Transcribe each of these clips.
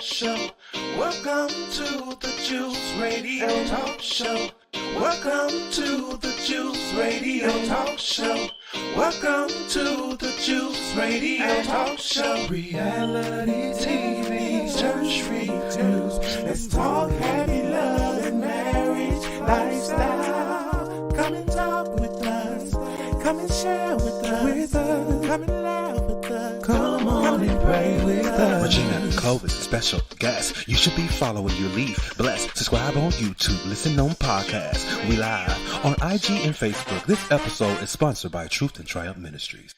Show. Welcome to the Juice Radio Talk Show. Welcome to the Juice Radio Talk Show. Welcome to the Juice Radio Talk Show. Reality TV, church reviews. Let's talk happy love and marriage lifestyle. Come and talk with us. Come and share with us. Come and laugh with us. Come on and pray with us. Regina and Clovis, special guests. You should be following your lead. Bless. Subscribe on YouTube. Listen on podcasts. We live on IG and Facebook. This episode is sponsored by Truth and Triumph Ministries.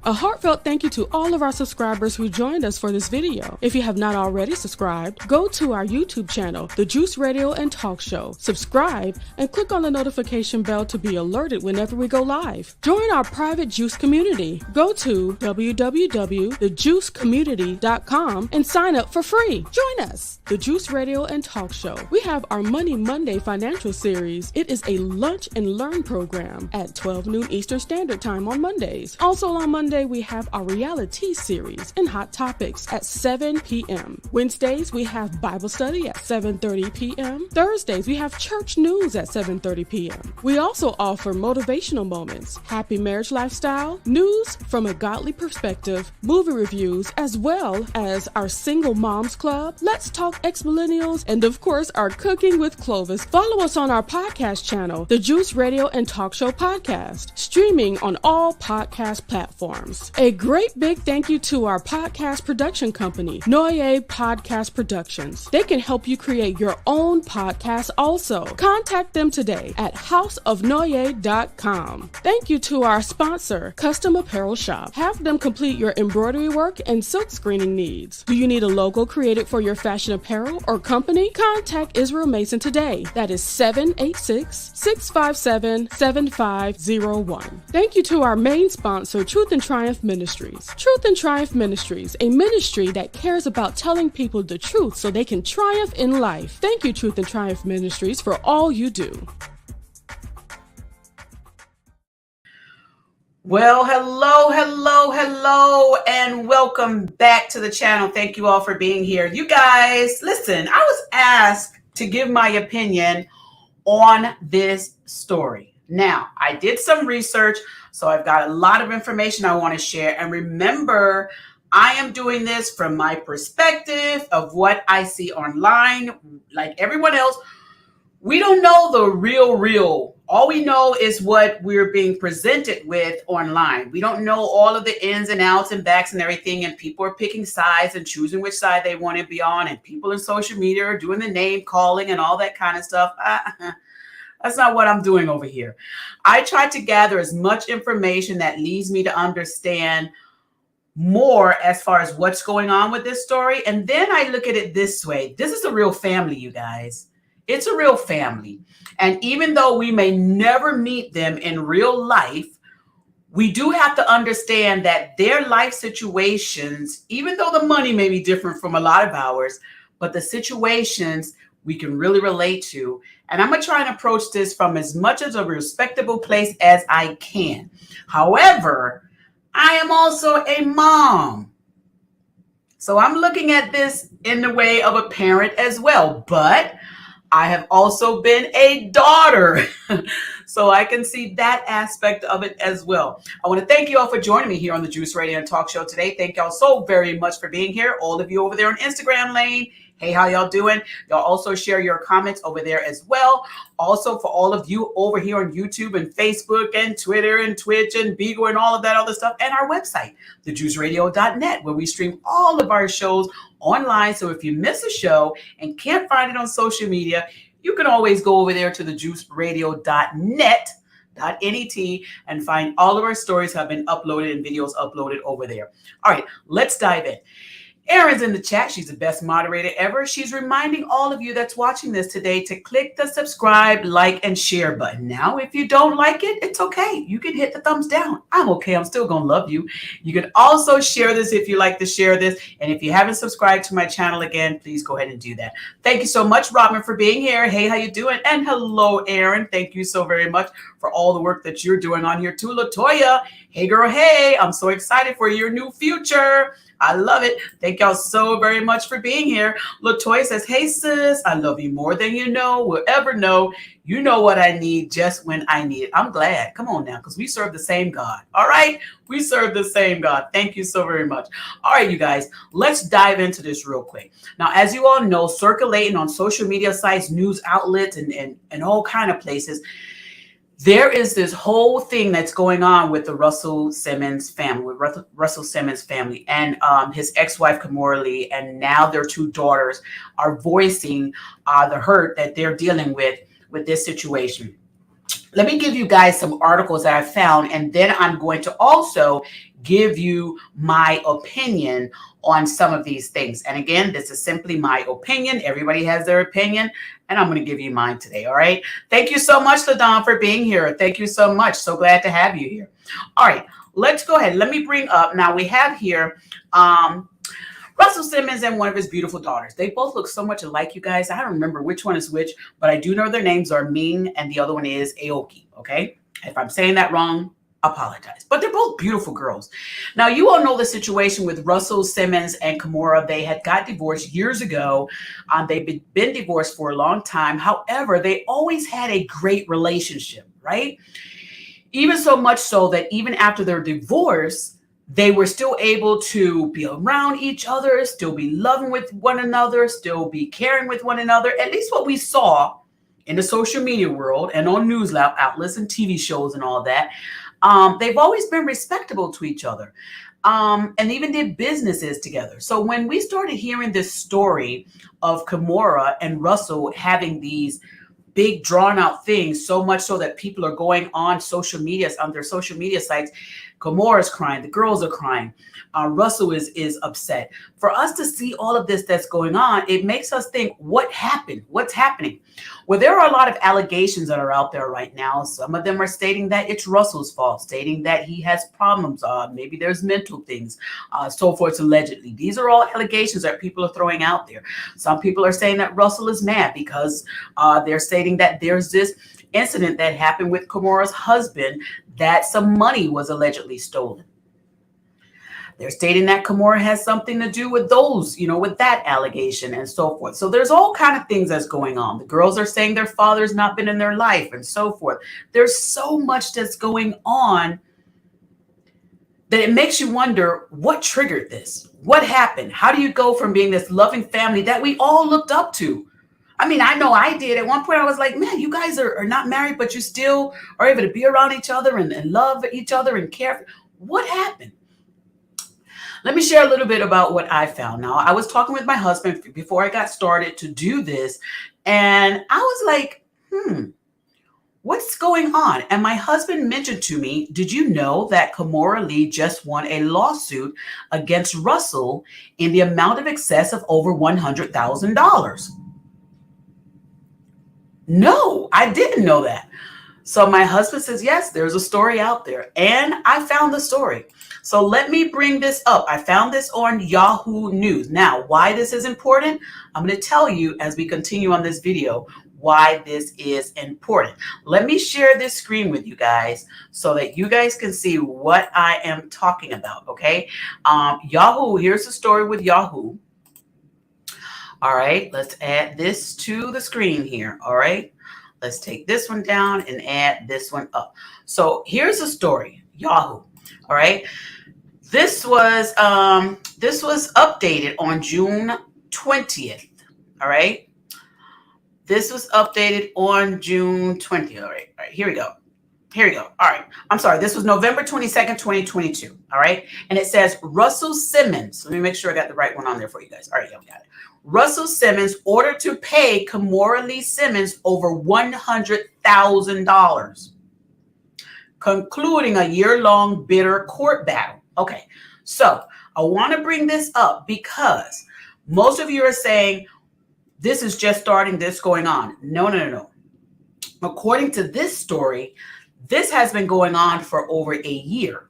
A heartfelt thank you to all of our subscribers who joined us for this video. If you have not already subscribed, go to our YouTube channel, The Juice Radio and Talk Show. Subscribe and click on the notification bell to be alerted whenever we go live. Join our private Juice community. Go to www.thejuicecommunity.com and sign up for free. Join us, The Juice Radio and Talk Show. We have our Money Monday financial series. It is a lunch and learn program at 12 noon Eastern Standard Time on Mondays. Also on Monday, we have our reality series and hot topics at 7 p.m. Wednesdays, we have Bible study at 7:30 p.m. Thursdays, we have church news at 7:30 p.m. We also offer motivational moments, happy marriage lifestyle, news from a godly perspective, movie reviews, as well as our single moms club, Let's Talk Ex-Millennials, and of course, our Cooking with Clovis. Follow us on our podcast channel, The Juice Radio and Talk Show Podcast, streaming on all podcast platforms. A great big thank you to our podcast production company, Noye Podcast Productions. They can help you create your own podcast also. Contact them today at houseofnoye.com. Thank you to our sponsor, Custom Apparel Shop. Have them complete your embroidery work and silk screening needs. Do you need a logo created for your fashion apparel or company? Contact Israel Mason today. That is 786-657-7501. Thank you to our main sponsor, Truth and Triumph Ministries. Truth and Triumph Ministries, a ministry that cares about telling people the truth so they can triumph in life. Thank you, Truth and Triumph Ministries, for all you do. Well, hello, and welcome back to the channel. Thank you all for being here. You guys, listen, I was asked to give my opinion on this story. Now, I did some research, so I've got a lot of information I want to share. And remember, I am doing this from my perspective of what I see online. Like everyone else, we don't know the real. All we know is what we're being presented with online. We don't know all of the ins and outs and backs and everything. And people are picking sides and choosing which side they want to be on. And people in social media are doing the name calling and all that kind of stuff. That's not what I'm doing over here. I try to gather as much information that leads me to understand more as far as what's going on with this story. And then I look at it this way. This is a real family, you guys. It's a real family. And even though we may never meet them in real life, we do have to understand that their life situations, even though the money may be different from a lot of ours, but the situations we can really relate to. And I'm going to try and approach this from as much as a respectable place as I can. However, I am also a mom. So I'm looking at this in the way of a parent as well. But I have also been a daughter. So I can see that aspect of it as well. I want to thank you all for joining me here on the Juice Radio and Talk Show today. Thank y'all so very much for being here. All of you over there on Instagram lane. Hey, how y'all doing? Y'all also share your comments over there as well. Also, for all of you over here on YouTube and Facebook and Twitter and Twitch and Beagle and all of that other stuff, and our website, thejuiceradio.net, where we stream all of our shows online. So if you miss a show and can't find it on social media, you can always go over there to thejuiceradio.net and find all of our stories have been uploaded and videos uploaded over there. All right, let's dive in. Erin's in the chat. She's the best moderator ever. She's reminding all of you that's watching this today to click the subscribe, like, and share button. Now, if you don't like it, it's okay. You can hit the thumbs down. I'm okay. I'm still going to love you. You can also share this if you like to share this. And if you haven't subscribed to my channel again, please go ahead and do that. Thank you so much, Robin, for being here. Hey, how you doing? And hello, Erin. Thank you so very much for all the work that you're doing on here too. Latoya, hey girl, hey, I'm so excited for your new future. I love it. Thank y'all so very much for being here. Latoya says, hey sis, I love you more than you know, will ever know. You know what I need just when I need it. I'm glad. Come on now, because we serve the same God. All right? We serve the same God. Thank you so very much. All right, you guys, let's dive into this real quick. Now, as you all know, circulating on social media sites, news outlets, and all kind of places, there is this whole thing that's going on with the Russell Simmons family, with Russell Simmons family and his ex-wife, Kimora Lee, and now their two daughters are voicing the hurt that they're dealing with this situation. Let me give you guys some articles that I found, and then I'm going to also give you my opinion on some of these things. And again, this is simply my opinion. Everybody has their opinion, and I'm going to give you mine today. All right. Thank you so much, LaDon, for being here. Thank you so much. So glad to have you here. All right, let's go ahead. Let me bring up, now we have here Russell Simmons and one of his beautiful daughters. They both look so much alike, you guys. I don't remember which one is which, but I do know their names are Ming and the other one is Aoki, okay? If I'm saying that wrong, apologize. But they're both beautiful girls. Now, you all know the situation with Russell Simmons and Kimora. They had got divorced years ago. They've been divorced for a long time. However, they always had a great relationship, right? Even so much so that even after their divorce, they were still able to be around each other, still be loving with one another, still be caring with one another. At least what we saw in the social media world and on news outlets and TV shows and all that. They've always been respectable to each other and even did businesses together. So when we started hearing this story of Kimora and Russell having these big drawn out things, so much so that people are going on social media, on their social media sites, Kimora's crying, the girls are crying, Russell is upset. For us to see all of this that's going on, it makes us think, what happened? What's happening? Well, there are a lot of allegations that are out there right now. Some of them are stating that it's Russell's fault, stating that he has problems, maybe there's mental things, so forth, allegedly. These are all allegations that people are throwing out there. Some people are saying that Russell is mad because they're stating that there's this incident that happened with Kimora's husband, that some money was allegedly stolen. They're stating that Kimora has something to do with those, with that allegation and so forth. So there's all kind of things that's going on. The girls are saying their father's not been in their life and so forth. There's so much that's going on that it makes you wonder, what triggered this? What happened? How do you go from being this loving family that we all looked up to? I mean, I know I did. At one point, I was like, man, you guys are not married, but you still are able to be around each other and love each other and care. What happened? Let me share a little bit about what I found. Now, I was talking with my husband before I got started to do this, and I was like, what's going on? And my husband mentioned to me, did you know that Kimora Lee just won a lawsuit against Russell in the amount of excess of over $100,000? No, I didn't know that. So my husband says, yes, there's a story out there. And I found the story. So let me bring this up. I found this on Yahoo News. Now, why this is important, I'm going to tell you as we continue on this video why this is important. Let me share this screen with you guys so that you guys can see what I am talking about, okay? Yahoo, here's the story with Yahoo. All right, let's add this to the screen here. All right, let's take this one down and add this one up. So here's the story, Yahoo. All right, this was updated on June 20th. All right, this was updated on June 20th. All right, here we go. All right, I'm sorry. This was November 22nd, 2022. All right, and it says Russell Simmons. Let me make sure I got the right one on there for you guys. All right, yeah, we got it. Russell Simmons ordered to pay Kimora Lee Simmons over $100,000, concluding a year-long bitter court battle. Okay, so I want to bring this up because most of you are saying this is just starting, this going on. No. According to this story, this has been going on for over a year.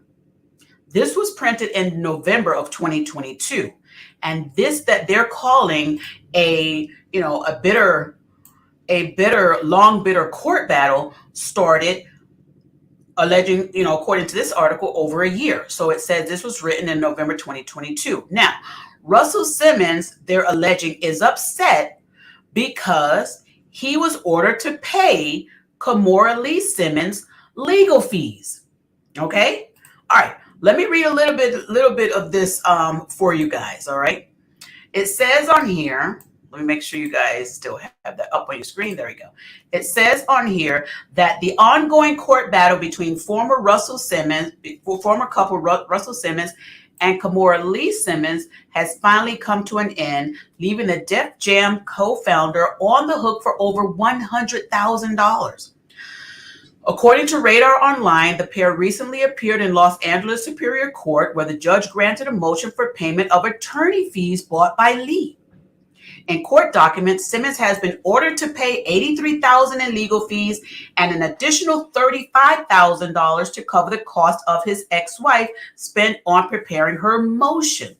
This was printed in November of 2022. And this that they're calling a bitter court battle started alleging, according to this article, over a year. So it says this was written in November 2022. Now, Russell Simmons, they're alleging, is upset because he was ordered to pay Kimora Lee Simmons legal fees. Okay? All right. Let me read a little bit of this for you guys. All right. It says on here, let me make sure you guys still have that up on your screen. There we go. It says on here that the ongoing court battle between former couple Russell Simmons and Kimora Lee Simmons has finally come to an end, leaving the Def Jam co-founder on the hook for over $100,000. According to Radar Online, the pair recently appeared in Los Angeles Superior Court, where the judge granted a motion for payment of attorney fees bought by Lee. In court documents, Simmons has been ordered to pay $83,000 in legal fees and an additional $35,000 to cover the cost of his ex-wife spent on preparing her motion.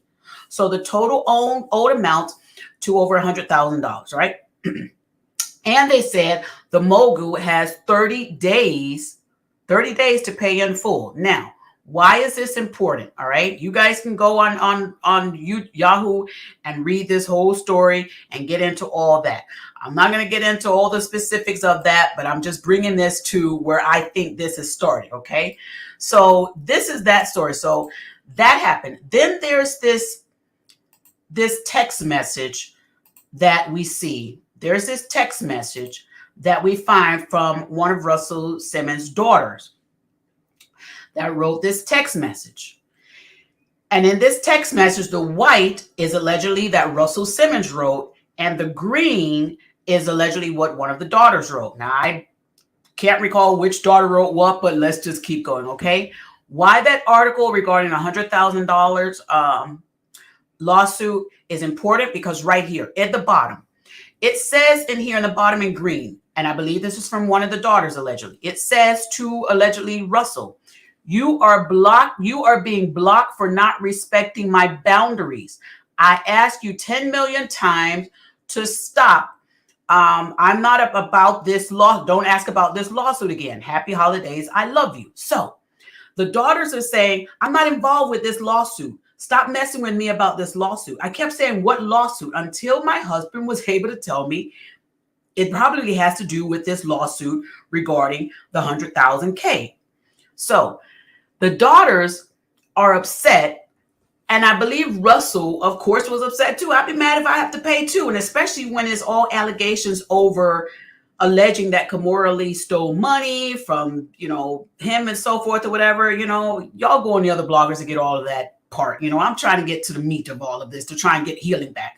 So the total owed amount to over $100,000, right? And they said the mogul has 30 days to pay in full. Now, why is this important? All right. You guys can go on Yahoo and read this whole story and get into all that. I'm not going to get into all the specifics of that, but I'm just bringing this to where I think this has started. Okay. So this is that story. So that happened. Then there's this text message that we see. There's this text message that we find from one of Russell Simmons' daughters that wrote this text message. And in this text message, the white is allegedly that Russell Simmons wrote, and the green is allegedly what one of the daughters wrote. Now, I can't recall which daughter wrote what, but let's just keep going, okay? Why that article regarding $100,000 lawsuit is important, because right here at the bottom, it says in here in the bottom in green, and I believe this is from one of the daughters allegedly, it says to allegedly Russell, you are being blocked for not respecting my boundaries. I asked you 10 million times to stop. I'm not about this law. Don't ask about this lawsuit again. Happy holidays. I love you. So the daughters are saying, I'm not involved with this lawsuit. Stop messing with me about this lawsuit. I kept saying, what lawsuit? Until my husband was able to tell me it probably has to do with this lawsuit regarding the 100,000K. So the daughters are upset. And I believe Russell, of course, was upset too. I'd be mad if I have to pay too. And especially when it's all allegations over alleging that Kimora Lee stole money from, him and so forth or whatever. Y'all go on the other bloggers to get all of that part. I'm trying to get to the meat of all of this to try and get healing back.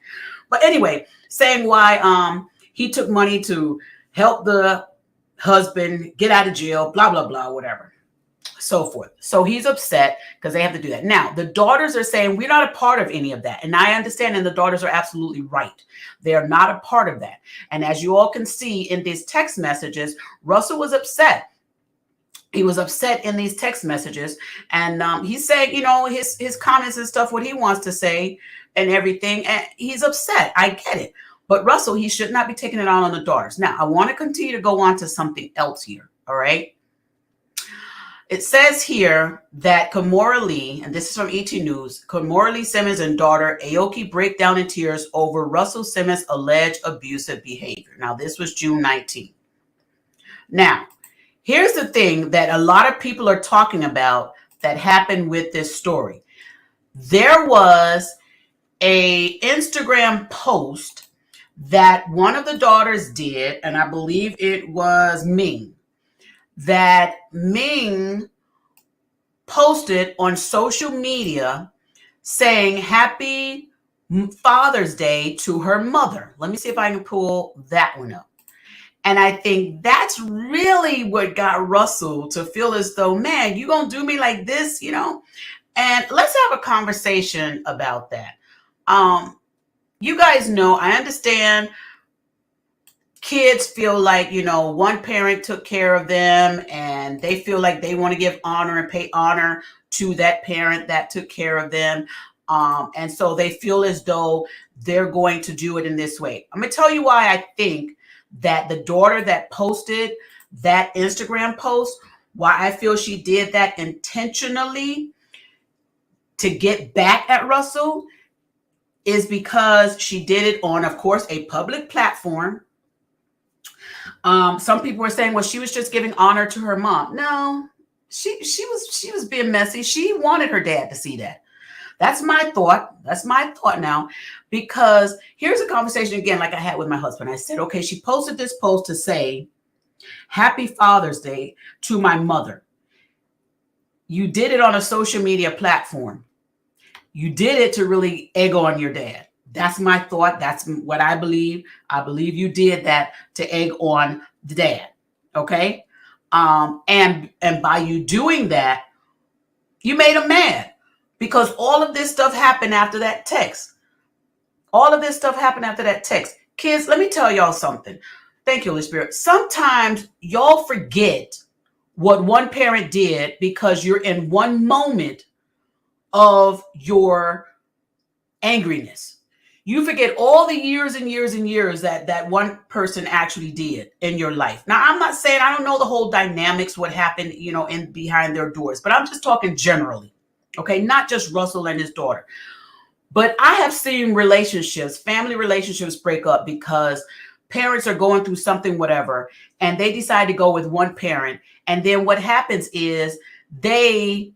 But anyway, saying why he took money to help the husband get out of jail, blah, blah, blah, whatever. So forth. So he's upset because they have to do that. Now, the daughters are saying we're not a part of any of that. And I understand, and the daughters are absolutely right. They are not a part of that. And as you all can see in these text messages, Russell was upset. He was upset in these text messages. And he's saying, his comments and stuff, what he wants to say and everything. And he's upset. I get it. But Russell, he should not be taking it out on the daughters. Now, I want to continue to go on to something else here. All right. It says here that Kimora Lee, and this is from ET News, Kimora Lee Simmons and daughter Aoki break down in tears over Russell Simmons' alleged abusive behavior. Now, this was June 19th. Now, here's the thing that a lot of people are talking about that happened with this story. There was an Instagram post that one of the daughters did, and I believe it was Ming, that Ming posted on social media saying Happy Father's Day to her mother. Let me see if I can pull that one up. And I think that's really what got Russell to feel as though, man, you gonna do me like this, And let's have a conversation about that. You guys know, I understand kids feel like, one parent took care of them and they feel like they want to give honor and pay honor to that parent that took care of them. And so they feel as though they're going to do it in this way. I'm going to tell you why I think that the daughter that posted that Instagram post Why I feel she did that intentionally to get back at Russell is because she did it on, of course, a public platform. Some people were saying, well, she was just giving honor to her mom. No, she was being messy. She wanted her dad to see that. That's my thought. That's my thought now, because here's a conversation again, like I had with my husband. I said, okay, she posted this post to say, Happy Father's Day to my mother. You did it on a social media platform. You did it to really egg on your dad. That's my thought. That's what I believe. I believe you did that to egg on the dad. Okay. And by you doing that, you made him mad, because all of this stuff happened after that text. All of this stuff happened after that text. Kids, let me tell y'all something. Thank you, Holy Spirit. Sometimes y'all forget what one parent did because you're in one moment of your angriness. You forget all the years and years and years that one person actually did in your life. Now, I'm not saying I don't know the whole dynamics, what happened, in behind their doors, but I'm just talking generally. Okay. Not just Russell and his daughter, but I have seen relationships, family relationships break up because parents are going through something, whatever, and they decide to go with one parent. And then what happens is they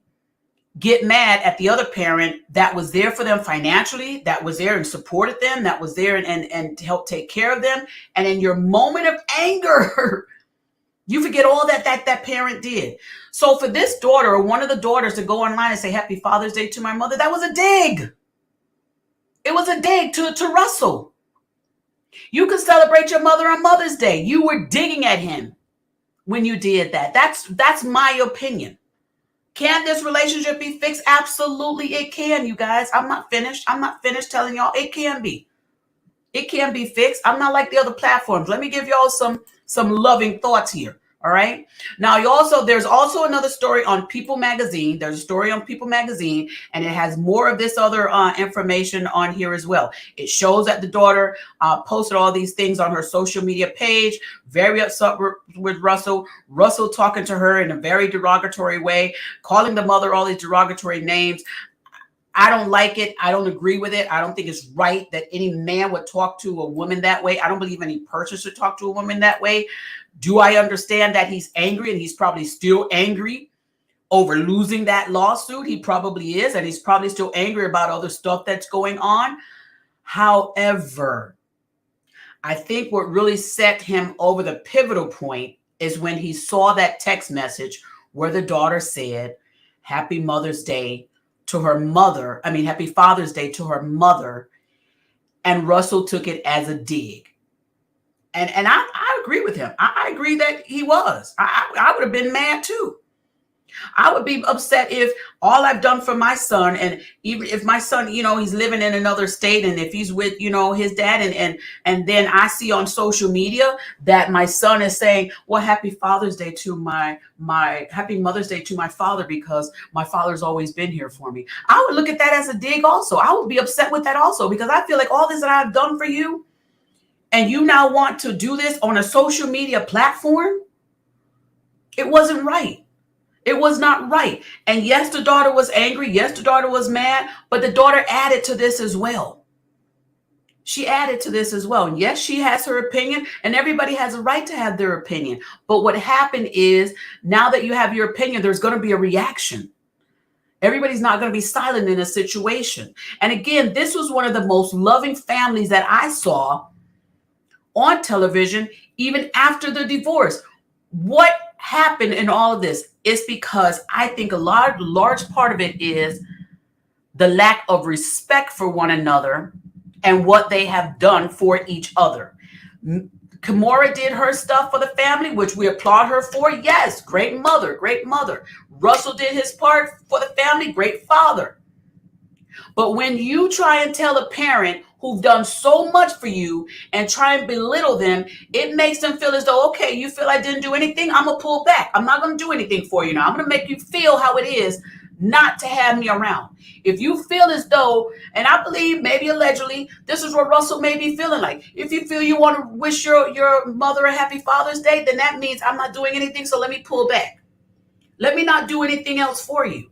get mad at the other parent that was there for them financially, that was there and supported them, that was there and to help take care of them. And in your moment of anger, you forget all that parent did. So for this daughter, or one of the daughters, to go online and say Happy Father's Day to my mother, that was a dig. It was a dig to Russell. You could celebrate your mother on Mother's Day. You were digging at him when you did that. That's my opinion. Can this relationship be fixed? Absolutely, it can, you guys. I'm not finished telling y'all it can be. It can be fixed. I'm not like the other platforms. Let me give y'all some loving thoughts here. All right. Now, there's also another story on People Magazine. There's a story on People Magazine, and it has more of this other information on here as well. It shows that the daughter posted all these things on her social media page, very upset with Russell. Russell talking to her in a very derogatory way, calling the mother all these derogatory names. I don't like it. I don't agree with it. I don't think it's right that any man would talk to a woman that way. I don't believe any person should talk to a woman that way. Do I understand that he's angry, and he's probably still angry over losing that lawsuit? He probably is, and he's probably still angry about other stuff that's going on. However, I think what really set him over the pivotal point is when he saw that text message where the daughter said, Happy Mother's Day to her mother. Happy Father's Day to her mother. And Russell took it as a dig. And I agree with him. I agree that he was. I would have been mad too. I would be upset if all I've done for my son, and even if my son, he's living in another state, and if he's with, his dad, and then I see on social media that my son is saying, well, Happy Father's Day to my Happy Mother's Day to my father, because my father's always been here for me. I would look at that as a dig also. I would be upset with that also, because I feel like all this that I've done for you, and you now want to do this on a social media platform, it wasn't right. It was not right. And yes, the daughter was angry. Yes, the daughter was mad, but the daughter added to this as well. She added to this as well. And yes, she has her opinion, and everybody has a right to have their opinion. But what happened is, now that you have your opinion, there's going to be a reaction. Everybody's not going to be silent in a situation. And again, this was one of the most loving families that I saw on television, even after the divorce. What happened in all of this is because I think a large part of it is the lack of respect for one another and what they have done for each other. Kimora did her stuff for the family, which we applaud her for. Yes, great mother, great mother. Russell did his part for the family, great father. But when you try and tell a parent who've done so much for you and try and belittle them, it makes them feel as though, okay, you feel I didn't do anything, I'm going to pull back. I'm not going to do anything for you now. I'm going to make you feel how it is not to have me around. If you feel as though, and I believe maybe allegedly, this is what Russell may be feeling like. If you feel you want to wish your mother a Happy Father's Day, then that means I'm not doing anything, so let me pull back. Let me not do anything else for you.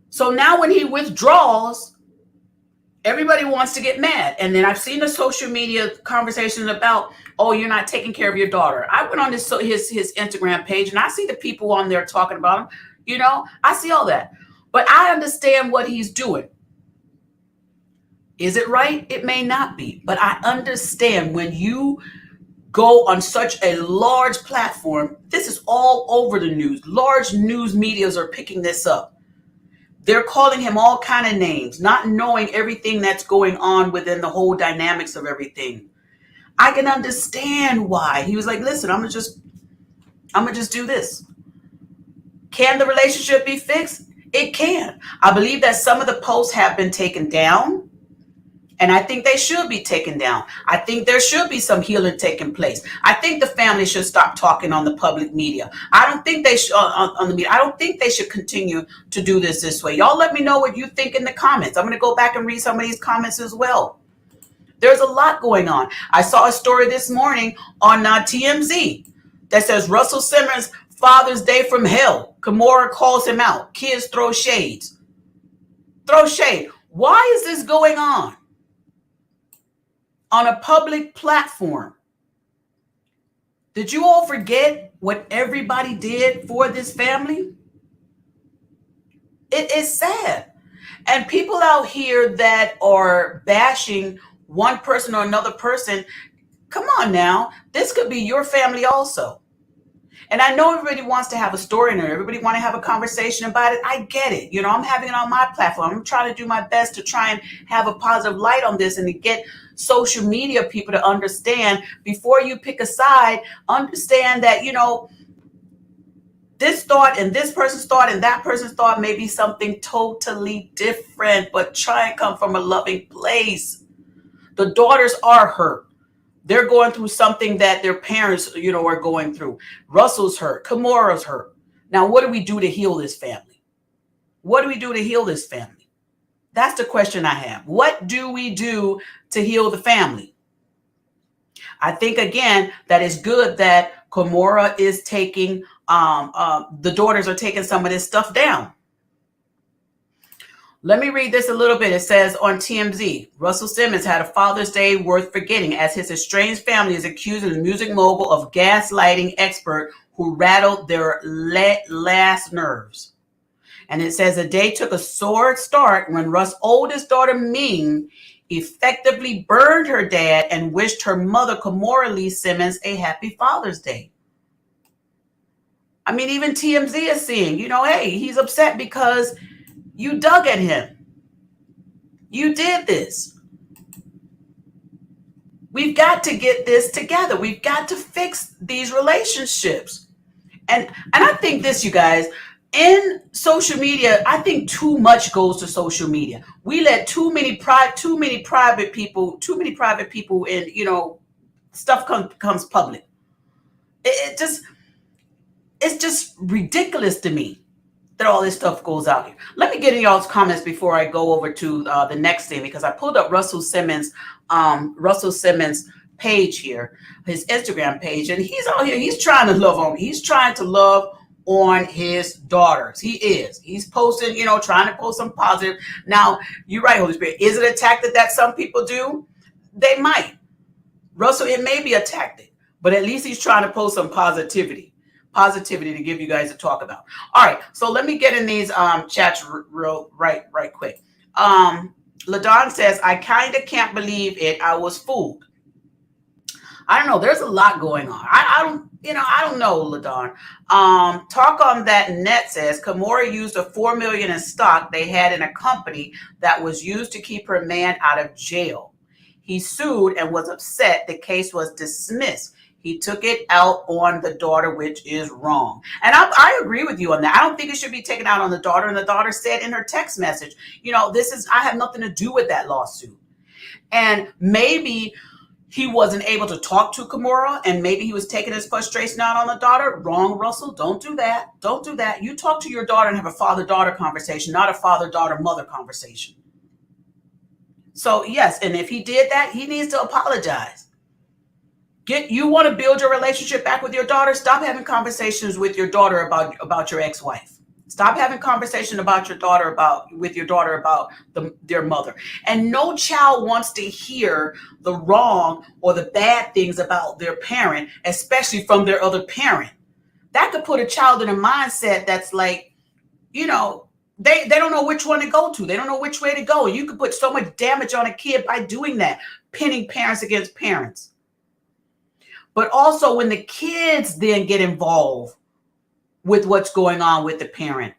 So now when he withdraws, everybody wants to get mad. And then I've seen the social media conversations about, oh, you're not taking care of your daughter. I went on his Instagram page and I see the people on there talking about him. You know, I see all that. But I understand what he's doing. Is it right? It may not be. But I understand when you go on such a large platform, this is all over the news. Large news medias are picking this up. They're calling him all kind of names, not knowing everything that's going on within the whole dynamics of everything. I can understand why. He was like, listen, I'm gonna just do this. Can the relationship be fixed? It can. I believe that some of the posts have been taken down. And I think they should be taken down. I think there should be some healing taking place. I think the family should stop talking on the public media. I don't think they should on the media. I don't think they should continue to do this way. Y'all let me know what you think in the comments. I'm going to go back and read some of these comments as well. There's a lot going on. I saw a story this morning on TMZ that says Russell Simmons, Father's Day from hell. Kimora calls him out. Kids throw shades. Throw shade. Why is this going on a public platform? Did you all forget what everybody did for this family? It is sad. And people out here that are bashing one person or another person, come on now. This could be your family also. And I know everybody wants to have a story in it. Everybody want to have a conversation about it. I get it. You know, I'm having it on my platform. I'm trying to do my best to try and have a positive light on this and to get social media people to understand before you pick a side, understand that, you know, this thought and this person's thought and that person's thought may be something totally different, but try and come from a loving place. The daughters are hurt. They're going through something that their parents, you know, are going through. Russell's hurt. Kimora's hurt. Now, what do we do to heal this family? What do we do to heal this family? That's the question I have. What do we do to heal the family? I think, again, that it's good that Kimora is taking, the daughters are taking some of this stuff down. Let me read this a little bit. It says on TMZ, Russell Simmons had a Father's Day worth forgetting as his estranged family is accusing the music mogul of gaslighting expert who rattled their last nerves. And it says the day took a sore start when Russ' oldest daughter, Ming, effectively burned her dad and wished her mother, Kimora Lee Simmons, a happy Father's Day. I mean, even TMZ is seeing, you know, hey, he's upset because you dug at him. You did this. We've got to get this together. We've got to fix these relationships. And I think this, you guys, in social media, I think too much goes to social media. We let too many private people in, you know, stuff comes public. It's just ridiculous to me that all this stuff goes out here. Let me get in y'all's comments before I go over to the next thing, because I pulled up Russell Simmons' page here, his Instagram page, and he's out here. He's trying to love on. He's trying to love on his daughters. He is. He's posting, you know, trying to post some positive. Now, you're right, Holy Spirit. Is it a tactic that some people do? They might. Russell, it may be a tactic, but at least he's trying to post some positivity to give you guys to talk about. All right, so let me get in these chats right quick. LaDon says, I kind of can't believe it. I was fooled. I don't know. There's a lot going on. I don't know, LaDon. Talk on that net says Kimora used a $4 million in stock they had in a company that was used to keep her man out of jail. He sued and was upset. The case was dismissed. He took it out on the daughter, which is wrong. And I agree with you on that. I don't think it should be taken out on the daughter. And the daughter said in her text message, you know, I have nothing to do with that lawsuit. And maybe he wasn't able to talk to Kimora, and maybe he was taking his frustration out on the daughter. Wrong, Russell. Don't do that. Don't do that. You talk to your daughter and have a father-daughter conversation, not a father-daughter-mother conversation. So, yes, and if he did that, he needs to apologize. You want to build your relationship back with your daughter? Stop having conversations with your daughter about your ex-wife. Stop having conversation about your daughter about their mother. And no child wants to hear the wrong or the bad things about their parent, especially from their other parent. That could put a child in a mindset that's like, they don't know which one to go to. They don't know which way to go. You could put so much damage on a kid by doing that, pitting parents against parents. But also when the kids then get involved with what's going on with the parent,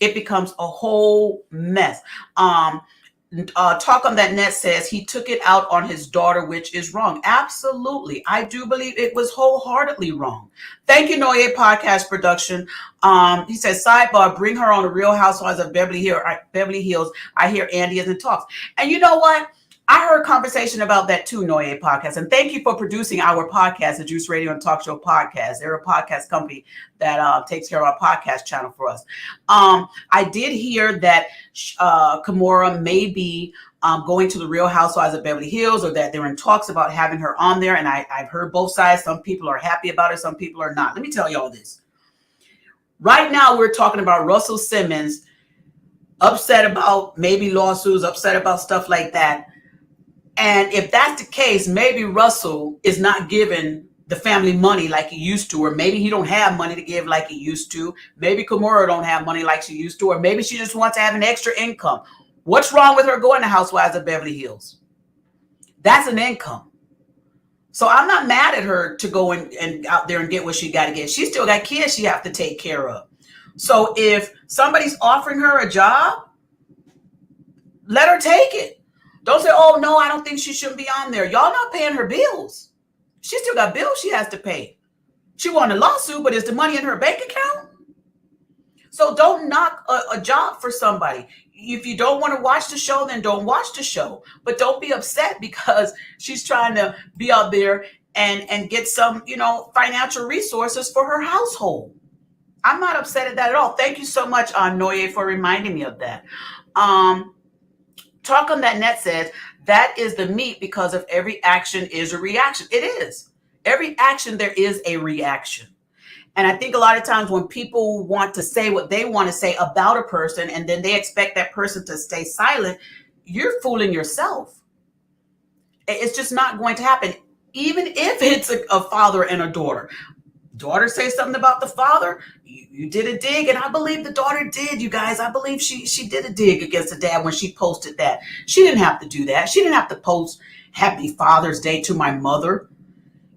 it becomes a whole mess. Talk on that net says he took it out on his daughter, which is wrong. Absolutely. I do believe it was wholeheartedly wrong. Thank you, Noye Podcast Production. He says, sidebar, bring her on the Real Housewives of Beverly Hills. I hear Andy is in talks. And you know what? I heard conversation about that too, Noye Podcast. And thank you for producing our podcast, the Juice Radio and Talk Show Podcast. They're a podcast company that takes care of our podcast channel for us. I did hear that Kimora may be going to the Real Housewives of Beverly Hills, or that they're in talks about having her on there. And I've heard both sides. Some people are happy about it. Some people are not. Let me tell you all this. Right now, we're talking about Russell Simmons, upset about maybe lawsuits, upset about stuff like that. And if that's the case, maybe Russell is not giving the family money like he used to, or maybe he don't have money to give like he used to. Maybe Kimora don't have money like she used to, or maybe she just wants to have an extra income. What's wrong with her going to Housewives of Beverly Hills? That's an income. So I'm not mad at her to go and out there and get what she got to get. She still got kids she have to take care of. So if somebody's offering her a job, let her take it. Don't say, oh, no, I don't think she shouldn't be on there. Y'all not paying her bills. She still got bills she has to pay. She won a lawsuit, but is the money in her bank account? So don't knock a job for somebody. If you don't want to watch the show, then don't watch the show. But don't be upset because she's trying to be out there and get some, financial resources for her household. I'm not upset at that at all. Thank you so much, Noye, for reminding me of that. Talk on that net says that is the meat, because of every action is a reaction. It is. Every action, there is a reaction. And I think a lot of times when people want to say what they want to say about a person, and then they expect that person to stay silent, you're fooling yourself. It's just not going to happen. Even if it's a father and a daughter. Daughter says something about the father, you did a dig, and I believe the daughter did, you guys. I believe she did a dig against the dad when she posted that. She didn't have to do that. She didn't have to post Happy Father's Day to my mother.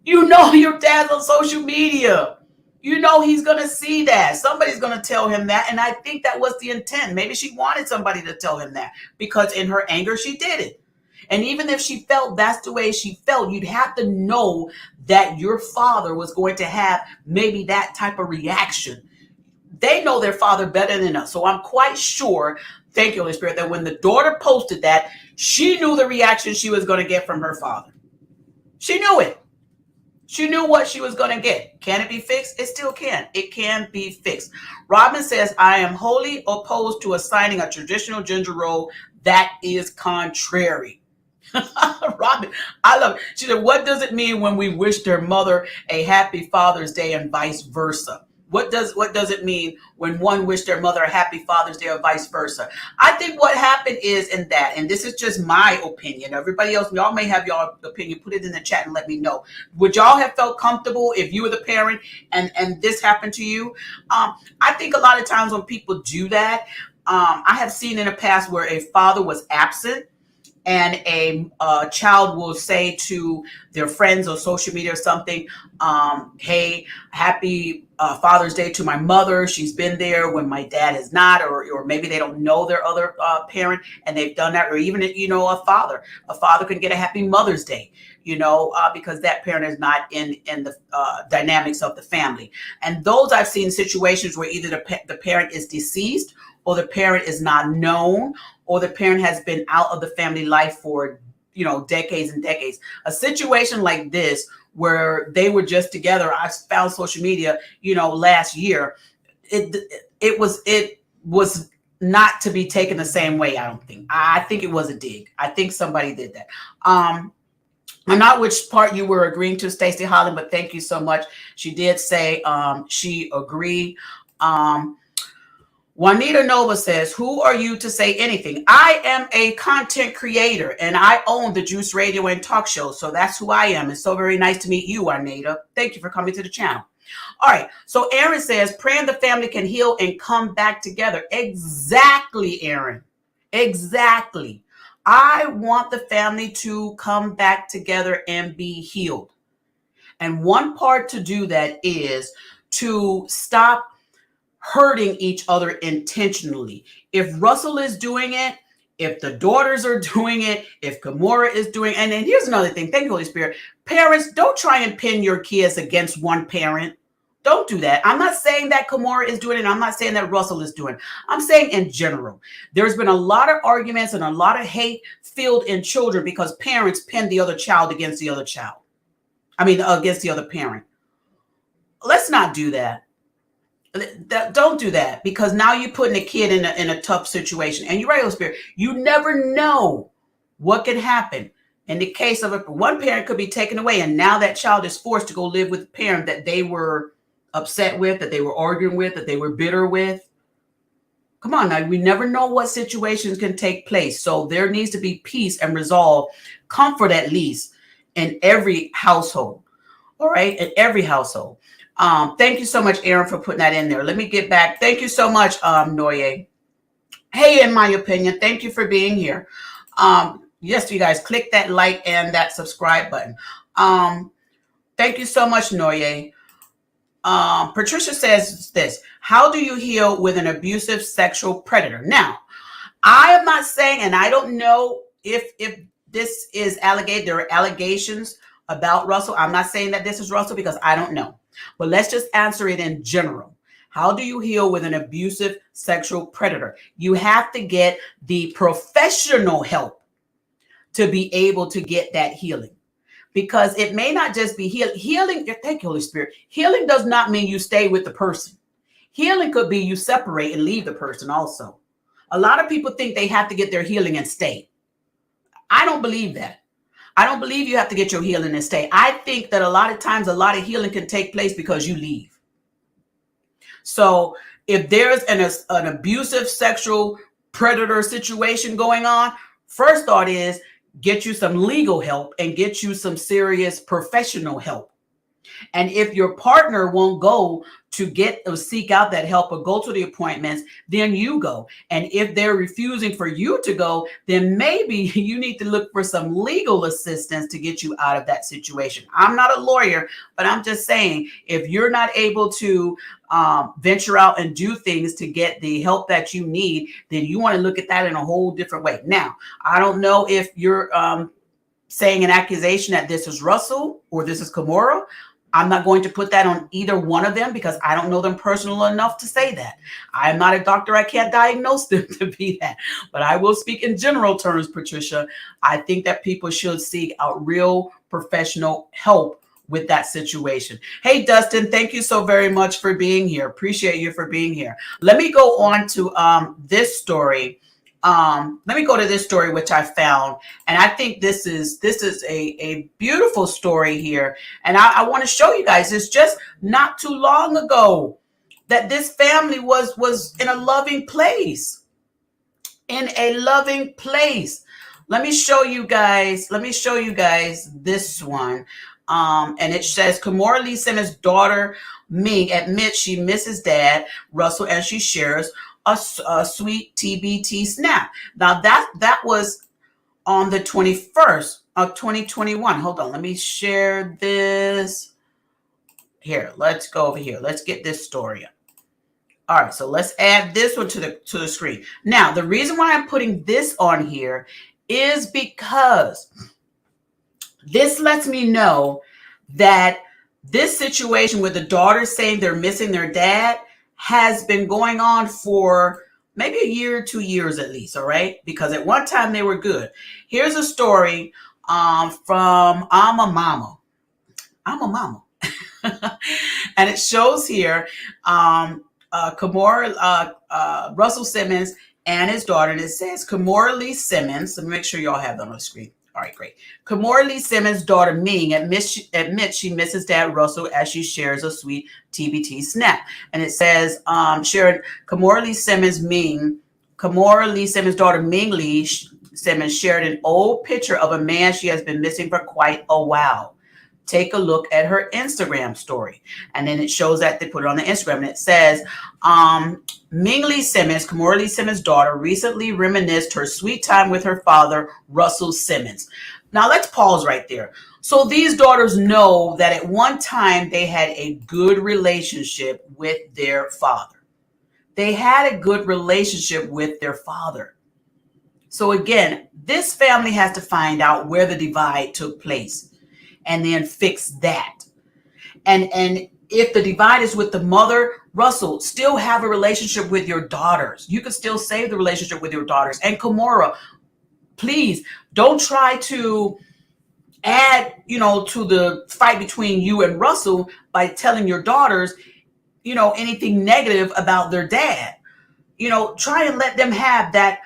You know your dad's on social media. You know he's going to see that. Somebody's going to tell him that, and I think that was the intent. Maybe she wanted somebody to tell him that because in her anger, she did it. And even if she felt that's the way she felt, you'd have to know that your father was going to have maybe that type of reaction. They know their father better than us. So I'm quite sure, thank you, Holy Spirit, that when the daughter posted that, she knew the reaction she was going to get from her father. She knew it. She knew what she was going to get. Can it be fixed? It still can. It can be fixed. Robin says, I am wholly opposed to assigning a traditional gender role that is contrary. Robin, I love it. She said, what does it mean when we wish their mother a happy Father's Day and vice versa? What does it mean when one wish their mother a happy Father's Day or vice versa? I think what happened is in that, and this is just my opinion. Everybody else, y'all may have your opinion. Put it in the chat and let me know. Would y'all have felt comfortable if you were the parent and this happened to you? I think a lot of times when people do that, I have seen in the past where a father was absent, and a child will say to their friends on social media or something, hey, happy Father's Day to my mother. She's been there when my dad is not, or maybe they don't know their other parent and they've done that. Or even, a father can get a happy Mother's Day, because that parent is not in the dynamics of the family. And those I've seen situations where either the parent is deceased, or the parent is not known, or the parent has been out of the family life for, decades and decades. A situation like this where they were just together, I found social media, last year, it was not to be taken the same way, I don't think. I think it was a dig. I think somebody did that. I'm not which part you were agreeing to, Stacey Holland, but thank you so much. She did say she agreed. Juanita Nova says, who are you to say anything? I am a content creator and I own the Juice Radio and Talk Show. So that's who I am. It's so very nice to meet you, Juanita. Thank you for coming to the channel. All right. So Aaron says, praying the family can heal and come back together. Exactly, Aaron. Exactly. I want the family to come back together and be healed. And one part to do that is to stop hurting each other intentionally. If Russell is doing it, if the daughters are doing it, if Kimora is doing it, and then here's another thing. Thank you, Holy Spirit. Parents, don't try and pin your kids against one parent. Don't do that. I'm not saying that Kimora is doing it. I'm not saying that Russell is doing it. I'm saying in general, there's been a lot of arguments and a lot of hate filled in children because parents pin the other child against the other child. Against the other parent. Let's not do that. Don't do that, because now you're putting a kid in a tough situation. And you're right, Holy Spirit. You never know what can happen. In the case of one parent could be taken away, and now that child is forced to go live with a parent that they were upset with, that they were arguing with, that they were bitter with. Come on now, we never know what situations can take place. So there needs to be peace and resolve, comfort at least, in every household. All right, in every household. Thank you so much, Aaron, for putting that in there. Let me get back. Thank you so much, Noye. Hey, in my opinion, thank you for being here. Yes, you guys, click that like and that subscribe button. Thank you so much, Noye. Patricia says this: how do you heal with an abusive sexual predator? Now, I am not saying, and I don't know if this is alleged. There are allegations about Russell. I'm not saying that this is Russell because I don't know. But let's just answer it in general. How do you heal with an abusive sexual predator? You have to get the professional help to be able to get that healing. Because it may not just be healing. Thank you, Holy Spirit. Healing does not mean you stay with the person. Healing could be you separate and leave the person also. A lot of people think they have to get their healing and stay. I don't believe that. I don't believe you have to get your healing and stay. I think that a lot of times, a lot of healing can take place because you leave. So if there's an abusive sexual predator situation going on, first thought is get you some legal help and get you some serious professional help. And if your partner won't go to get or seek out that help or go to the appointments, then you go. And if they're refusing for you to go, then maybe you need to look for some legal assistance to get you out of that situation. I'm not a lawyer, but I'm just saying, if you're not able to venture out and do things to get the help that you need, then you want to look at that in a whole different way. Now, I don't know if you're saying an accusation that this is Russell or this is Kimora. I'm not going to put that on either one of them because I don't know them personally enough to say that. I'm not a doctor. I can't diagnose them to be that. But I will speak in general terms, Patricia. I think that people should seek out real professional help with that situation. Hey, Dustin, thank you so very much for being here. Appreciate you for being here. Let me go on to this story. Let me go to this story, which I found. And I think this is a beautiful story here. And I want to show you guys, it's just not too long ago that this family was in a loving place. In a loving place. Let me show you guys this one. And it says, Kimora Lee Simmons' daughter, Ming, admits she misses dad, Russell, and she shares a sweet TBT snap. Now that was on the 21st of 2021. Hold on, let me share this. Here, let's go over here. Let's get this story up. All right, so let's add this one to the screen. Now, the reason why I'm putting this on here is because this lets me know that this situation with the daughters saying they're missing their dad has been going on for maybe a year or 2 years at least, all right? Because at one time they were good. Here's a story from I'm a Mama. And it shows here Kimora, Russell Simmons and his daughter. And it says Kimora Lee Simmons. Let me make sure y'all have that on the screen. All right, great. Kimora Lee Simmons' daughter Ming admits she misses Dad Russell as she shares a sweet TBT snap. And it says, shared Kimora Lee Simmons' daughter Ming Lee Simmons shared an old picture of a man she has been missing for quite a while. Take a look at her Instagram story. And then it shows that they put it on the Instagram. And it says, Ming Lee Simmons, Kimora Lee Simmons' daughter, recently reminisced her sweet time with her father, Russell Simmons. Now, let's pause right there. So these daughters know that at one time they had a good relationship with their father. They had a good relationship with their father. So again, this family has to find out where the divide took place and then fix that. And if the divide is with the mother, Russell, still have a relationship with your daughters. You can still save the relationship with your daughters. And Kimora, please don't try to add, to the fight between you and Russell by telling your daughters, anything negative about their dad. Try and let them have that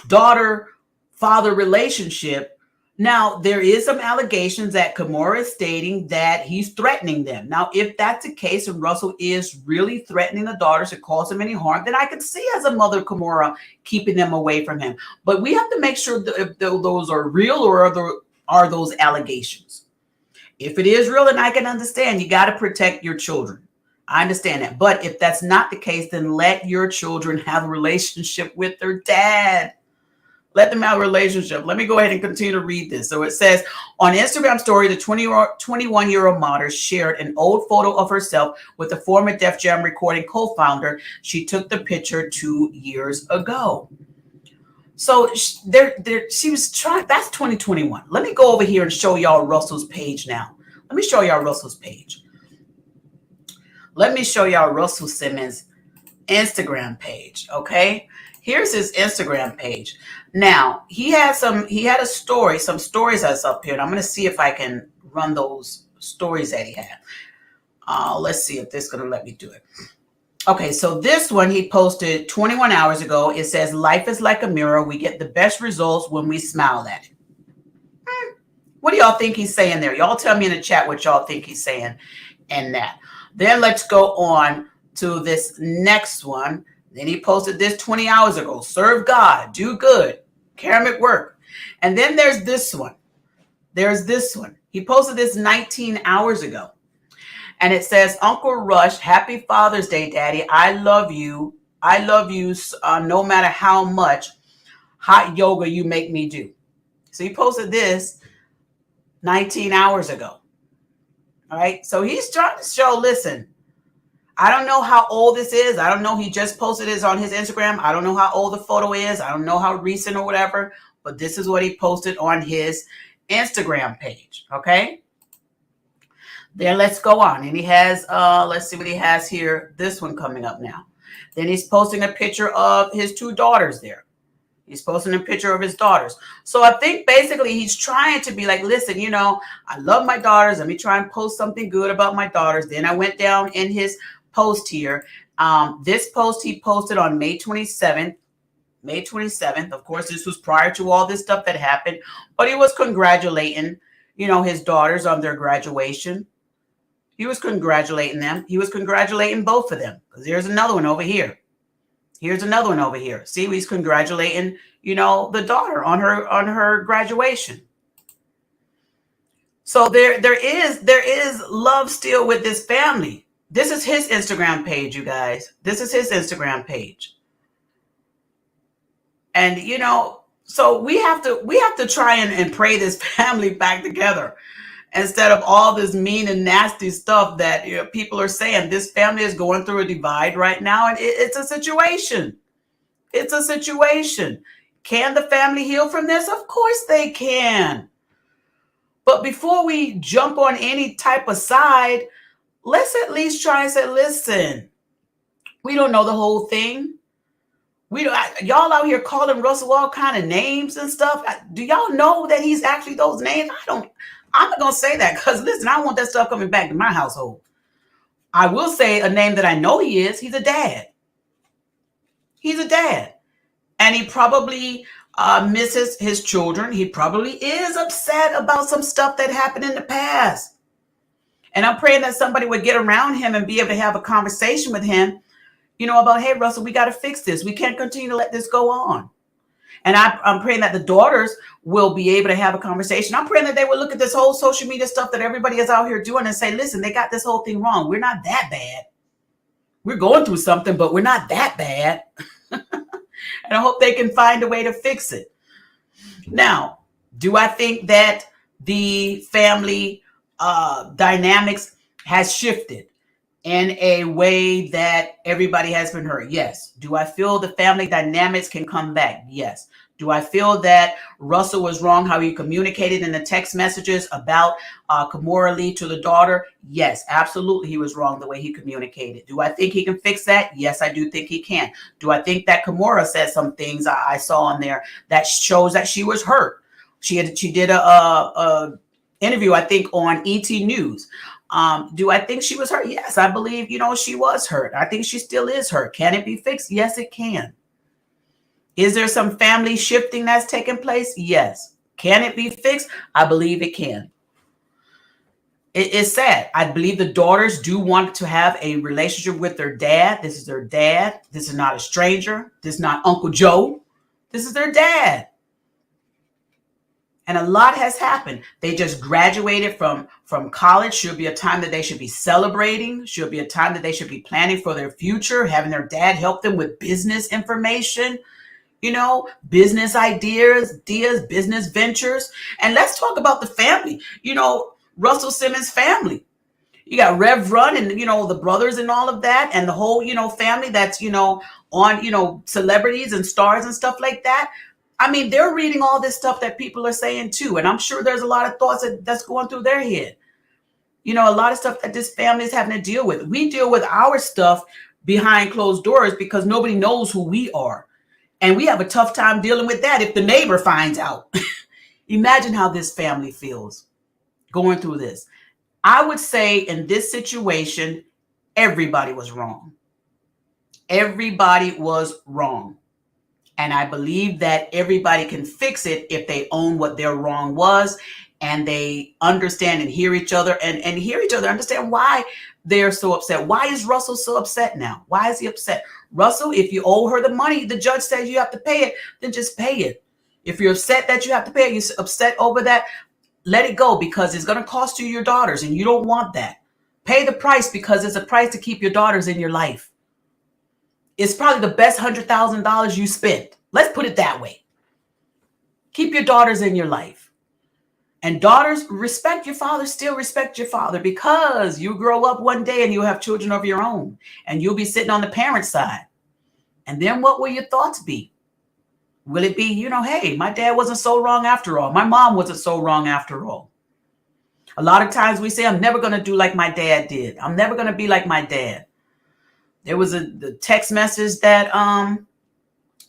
daughter-father relationship. Now, there is some allegations that Kimora is stating that he's threatening them. Now, if that's the case and Russell is really threatening the daughters to cause them any harm, then I could see as a mother Kimora keeping them away from him. But we have to make sure that if those are real or are those allegations. If it is real, then I can understand. You got to protect your children. I understand that. But if that's not the case, then let your children have a relationship with their dad. Let them have a relationship. Let me go ahead and continue to read this. So it says, on Instagram story, the 21-year-old model shared an old photo of herself with the former Def Jam recording co-founder. She took the picture 2 years ago. So she was trying, that's 2021. Let me go over here and show y'all Russell's page now. Let me show y'all Russell's page. Let me show y'all Russell Simmons' Instagram page, okay? Here's his Instagram page. Now, he had a story, some stories that's up here, and I'm going to see if I can run those stories that he had. Let's see if this is going to let me do it. Okay, so this one he posted 21 hours ago. It says, life is like a mirror. We get the best results when we smile at it. What do y'all think he's saying there? Y'all tell me in the chat what y'all think he's saying in that. Then let's go on to this next one. Then he posted this 20 hours ago. Serve God, do good, karmic work. And then there's this one. He posted this 19 hours ago. And it says, Uncle Rush, happy Father's Day, Daddy. I love you. No matter how much hot yoga you make me do. So he posted this 19 hours ago. All right. So he's trying to show, listen, I don't know how old this is. I don't know. He just posted this on his Instagram. I don't know how old the photo is. I don't know how recent or whatever, but this is what he posted on his Instagram page. Okay. Then let's go on. And he has, let's see what he has here. This one coming up now. Then he's posting a picture of his two daughters there. He's posting a picture of his daughters. So I think basically he's trying to be like, listen, I love my daughters. Let me try and post something good about my daughters. Then I went down in his post here. This post he posted on May 27th. Of course, this was prior to all this stuff that happened, but he was congratulating, his daughters on their graduation. He was congratulating them. He was congratulating both of them. Because here's another one over here. See, he's congratulating, the daughter on her graduation. So there is love still with this family. This is his Instagram page, you guys. This is his Instagram page. And, so we have to try and pray this family back together instead of all this mean and nasty stuff that people are saying. This family is going through a divide right now, and it's a situation. It's a situation. Can the family heal from this? Of course they can. But before we jump on any type of side, let's at least try and say, listen, we don't know the whole thing. Y'all out here calling Russell all kind of names and stuff. Do y'all know that he's actually those names? I'm not going to say that because, listen, I don't want that stuff coming back to my household. I will say a name that I know he is. He's a dad. And he probably misses his children. He probably is upset about some stuff that happened in the past. And I'm praying that somebody would get around him and be able to have a conversation with him, about, hey, Russell, we got to fix this. We can't continue to let this go on. And I'm praying that the daughters will be able to have a conversation. I'm praying that they will look at this whole social media stuff that everybody is out here doing and say, listen, they got this whole thing wrong. We're not that bad. We're going through something, but we're not that bad. And I hope they can find a way to fix it. Now, do I think that the family dynamics has shifted in a way that everybody has been hurt? Yes. Do I feel the family dynamics can come back? Yes. Do I feel that Russell was wrong how he communicated in the text messages about Kimora Lee to the daughter? Yes, absolutely. He was wrong the way he communicated. Do I think he can fix that? Yes, I do think he can. Do I think that Kimora said some things I saw on there that shows that she was hurt? She did a interview, I think, on ET News. Do I think she was hurt? Yes, I believe, she was hurt. I think she still is hurt. Can it be fixed? Yes, it can. Is there some family shifting that's taking place? Yes. Can it be fixed? I believe it can. It's sad. I believe the daughters do want to have a relationship with their dad. This is their dad. This is not a stranger. This is not Uncle Joe. This is their dad. And a lot has happened. They just graduated from college. Should be a time that they should be celebrating. Should be a time that they should be planning for their future, having their dad help them with business information, business ideas, business ventures. And let's talk about the family, Russell Simmons family. You got Rev Run and, the brothers and all of that. And the whole, family that's, on, celebrities and stars and stuff like that. I mean, they're reading all this stuff that people are saying too. And I'm sure there's a lot of thoughts that's going through their head. A lot of stuff that this family is having to deal with. We deal with our stuff behind closed doors because nobody knows who we are. And we have a tough time dealing with that if the neighbor finds out. Imagine how this family feels going through this. I would say in this situation, everybody was wrong. Everybody was wrong. And I believe that everybody can fix it if they own what their wrong was and they understand and hear each other and hear each other, understand why they're so upset. Why is Russell so upset now? Why is he upset? Russell, if you owe her the money, the judge says you have to pay it, then just pay it. If you're upset that you have to pay it, you're upset over that, let it go because it's going to cost you your daughters and you don't want that. Pay the price because it's a price to keep your daughters in your life. It's probably the best $100,000 you spent. Let's put it that way. Keep your daughters in your life. And daughters, respect your father, still respect your father because you grow up one day and you'll have children of your own and you'll be sitting on the parent's side. And then what will your thoughts be? Will it be, hey, my dad wasn't so wrong after all. My mom wasn't so wrong after all. A lot of times we say, I'm never going to do like my dad did. I'm never going to be like my dad. There was the text message that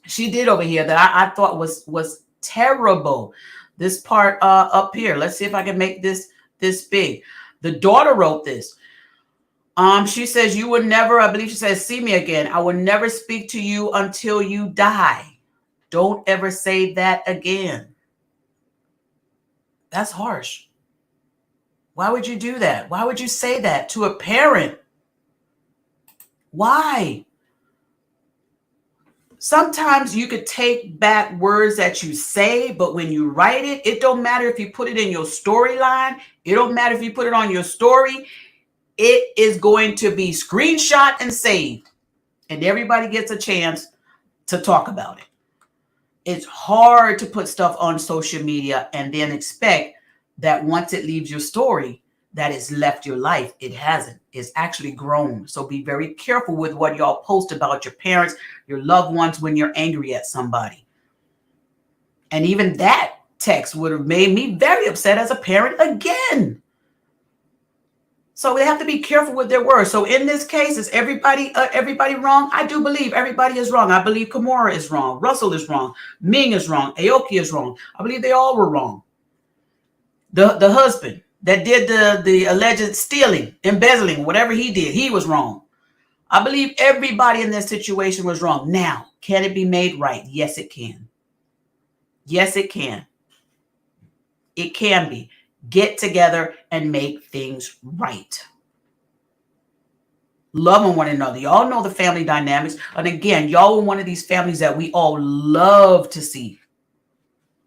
she did over here that I thought was terrible. This part up here. Let's see if I can make this big. The daughter wrote this. She says, you would never, I believe she says, see me again. I will never speak to you until you die. Don't ever say that again. That's harsh. Why would you do that? Why would you say that to a parent? Why? Sometimes you could take back words that you say, but when you write it, it don't matter if you put it in your storyline. It don't matter if you put it on your story. It is going to be screenshot and saved. And everybody gets a chance to talk about it. It's hard to put stuff on social media and then expect that once it leaves your story, that it's left your life. It hasn't. It's actually grown. So be very careful with what y'all post about your parents, your loved ones when you're angry at somebody. And even that text would have made me very upset as a parent again. So they have to be careful with their words. So in this case, is everybody wrong? I do believe everybody is wrong. I believe Kimora is wrong. Russell is wrong. Ming is wrong. Aoki is wrong. I believe they all were wrong. The husband that did the alleged stealing, embezzling, whatever he did, he was wrong. I believe everybody in this situation was wrong. Now, can it be made right? Yes, it can. Yes, it can. It can be. Get together and make things right. Love on one another. Y'all know the family dynamics. And again, y'all are one of these families that we all love to see.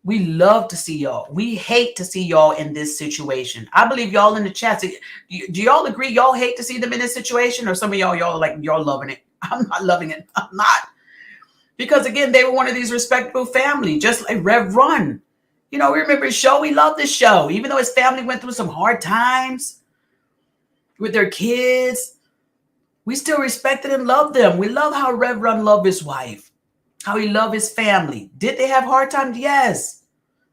We love to see y'all. We hate to see y'all in this situation. I believe y'all in the chat. Do y'all agree y'all hate to see them in this situation? Or some of y'all are like, y'all loving it. I'm not loving it. I'm not. Because again, they were one of these respectable family, just like Rev Run. You know, we remember his show. We love this show. Even though his family went through some hard times with their kids, we still respected and loved them. We love how Rev Run loved his wife. How he loved his family. Did they have hard times? Yes.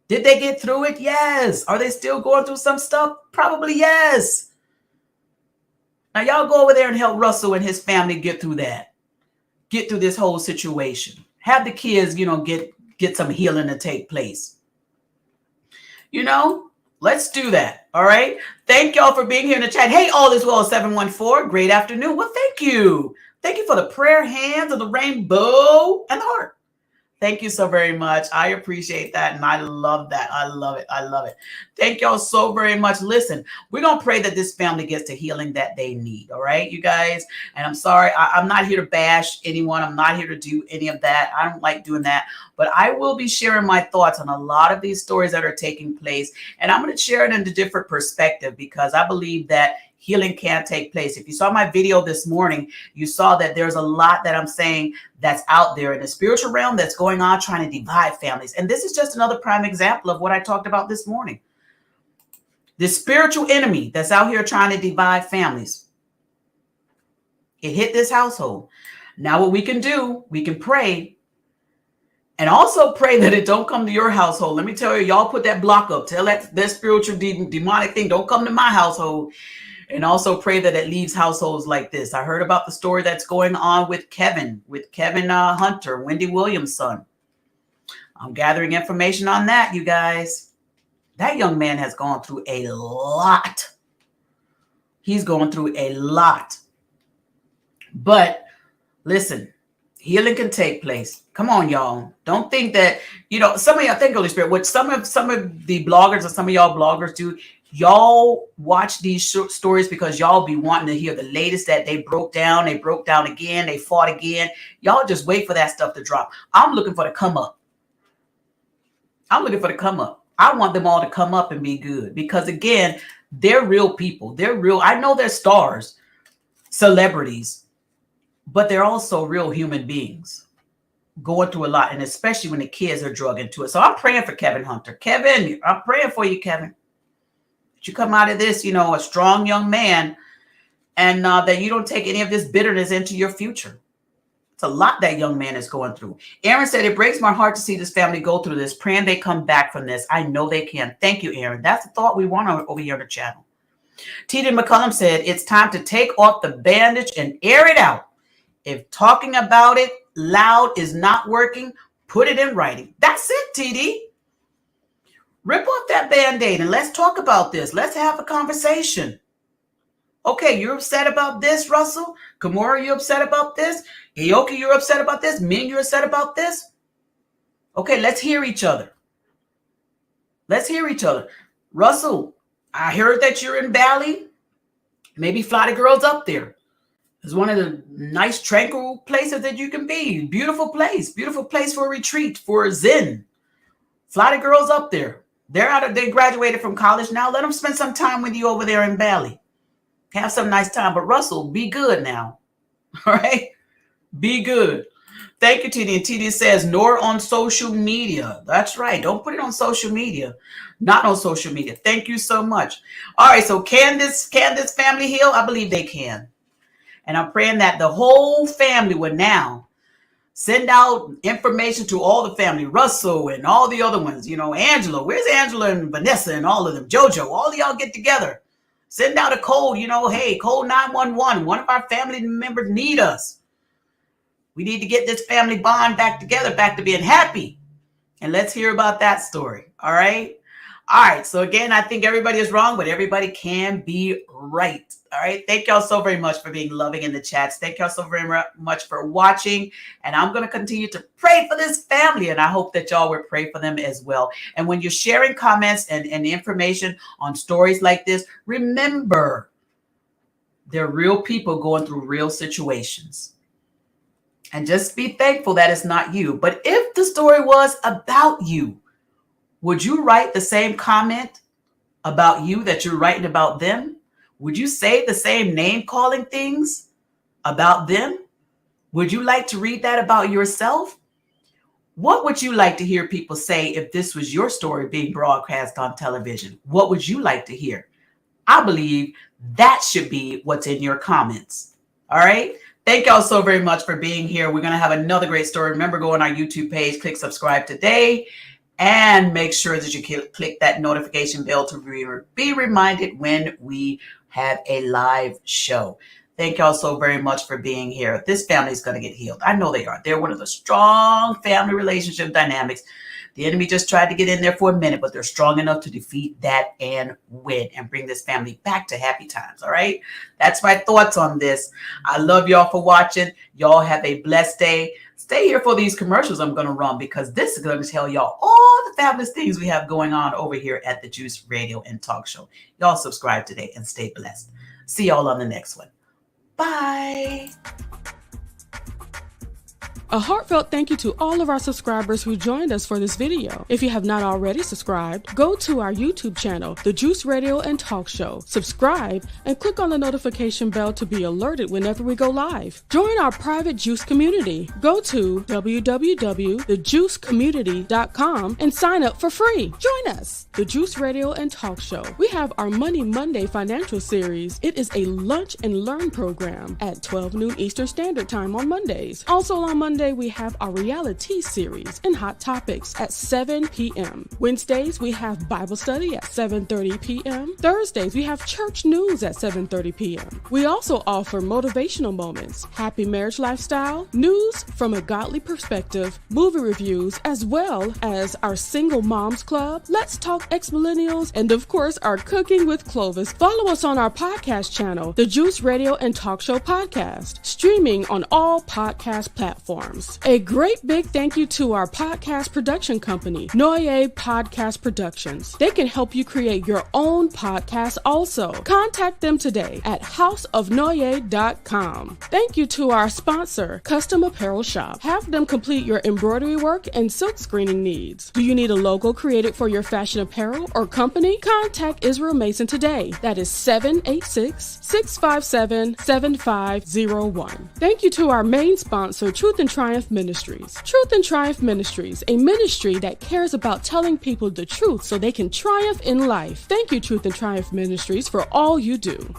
Did they get through it? Yes. Are they still going through some stuff? Probably yes. Now y'all go over there and help Russell and his family get through that. Get through this whole situation. Have the kids, you know, get some healing to take place. You know, let's do that. All right. Thank y'all for being here in the chat. Hey, all is well, 714. Great afternoon. Well, thank you. Thank you for the prayer hands and the rainbow and the heart. Thank you so very much. I appreciate that. And I love that. I love it. I love it. Thank y'all so very much. Listen, we're going to pray that this family gets the healing that they need. All right, you guys. And I'm sorry. I'm not here to bash anyone. I'm not here to do any of that. I don't like doing that. But I will be sharing my thoughts on a lot of these stories that are taking place. And I'm going to share it in a different perspective because I believe that healing can take place. If you saw my video this morning, you saw that there's a lot that I'm saying that's out there in the spiritual realm that's going on trying to divide families. And this is just another prime example of what I talked about this morning. This spiritual enemy that's out here trying to divide families. It hit this household. Now what we can do, we can pray and also pray that it don't come to your household. Let me tell you, y'all put that block up. Tell that spiritual demonic thing, don't come to my household. And also pray that it leaves households like this. I heard about the story that's going on with Kevin Hunter, Wendy Williams' son. I'm gathering information on that, you guys. That young man has gone through a lot. He's going through a lot. But listen, healing can take place. Come on, y'all. Don't think that, you know, some of y'all think Holy Spirit, what some of the bloggers or some of y'all bloggers do, y'all watch these short stories because y'all be wanting to hear the latest that they broke down again, they fought again. Y'all just wait for that stuff to drop. I'm looking for the come up. I want them all to come up and be good because again, they're real people. They're real. I know they're stars, celebrities, but they're also real human beings going through a lot. And especially when the kids are drug into it. So I'm praying for Kevin Hunter. Kevin, I'm praying for you, Kevin. You come out of this, you know, a strong young man and that you don't take any of this bitterness into your future. It's a lot that young man is going through. Aaron said, it breaks my heart to see this family go through this, praying they come back from this. I know they can. Thank you, Aaron. That's the thought we want over here on the channel. T.D. McCullum said, it's time to take off the bandage and air it out. If talking about it loud is not working, put it in writing. That's it, T.D. Rip off that Band-Aid and let's talk about this. Let's have a conversation. Okay, you're upset about this, Russell. Kimora, you're upset about this. Aoki, you're upset about this. Ming, you're upset about this. Okay, let's hear each other. Russell, I heard that you're in Bali. Maybe fly the girls up there. It's one of the nice, tranquil places that you can be. Beautiful place for a retreat, for a zen. Fly the girls up there. They graduated from college now. Let them spend some time with you over there in Bali. Have some nice time. But Russell, be good now. All right? Be good. Thank you, TD. And TD says, nor on social media. That's right. Don't put it on social media. Not on social media. Thank you so much. All right. So can this family heal? I believe they can. And I'm praying that the whole family would now send out information to all the family, Russell and all the other ones, you know, Angela. Where's Angela and Vanessa and all of them? Jojo, all of y'all get together. Send out a code, you know, hey, code 911. One of our family members need us. We need to get this family bond back together, back to being happy. And let's hear about that story. All right. All right. So again, I think everybody is wrong, but everybody can be right. All right. Thank y'all so very much for being loving in the chats. Thank y'all so very much for watching. And I'm going to continue to pray for this family. And I hope that y'all will pray for them as well. And when you're sharing comments and information on stories like this, remember, they're real people going through real situations. And just be thankful that it's not you. But if the story was about you, would you write the same comment about you that you're writing about them? Would you say the same name calling things about them? Would you like to read that about yourself? What would you like to hear people say if this was your story being broadcast on television? What would you like to hear? I believe that should be what's in your comments. All right. Thank y'all so very much for being here. We're going to have another great story. Remember, go on our YouTube page, click subscribe today, and make sure that you click that notification bell to be reminded when we have a live show. Thank y'all so very much for being here. This family is going to get healed. I know they are. They're one of the strong family relationship dynamics. The enemy just tried to get in there for a minute, but they're strong enough to defeat that and win and bring this family back to happy times. All right. That's my thoughts on this. I love y'all for watching. Y'all have a blessed day. Stay here for these commercials I'm going to run, because this is going to tell y'all all the fabulous things we have going on over here at the Juice Radio and Talk Show. Y'all subscribe today and stay blessed. See y'all on the next one. Bye. A heartfelt thank you to all of our subscribers who joined us for this video. If you have not already subscribed, go to our YouTube channel, The Juice Radio and Talk Show. Subscribe and click on the notification bell to be alerted whenever we go live. Join our private Juice community. Go to www.thejuicecommunity.com and sign up for free. Join us, The Juice Radio and Talk Show. We have our Money Monday financial series. It is a lunch and learn program at 12 noon Eastern Standard Time on Mondays. Also on Monday, we have our reality series and hot topics at 7 p.m. Wednesdays, we have Bible study at 7:30 p.m. Thursdays, we have church news at 7:30 p.m. We also offer motivational moments, happy marriage lifestyle, news from a godly perspective, movie reviews, as well as our single moms club, Let's Talk Ex-Millennials, and of course, our Cooking with Clovis. Follow us on our podcast channel, The Juice Radio and Talk Show Podcast, streaming on all podcast platforms. A great big thank you to our podcast production company, Noye Podcast Productions. They can help you create your own podcast also. Contact them today at houseofnoye.com. Thank you to our sponsor, Custom Apparel Shop. Have them complete your embroidery work and silk screening needs. Do you need a logo created for your fashion apparel or company? Contact Israel Mason today. That is 786-657-7501. Thank you to our main sponsor, Truth and Triumph Ministries. Truth and Triumph Ministries, a ministry that cares about telling people the truth so they can triumph in life. Thank you, Truth and Triumph Ministries, for all you do.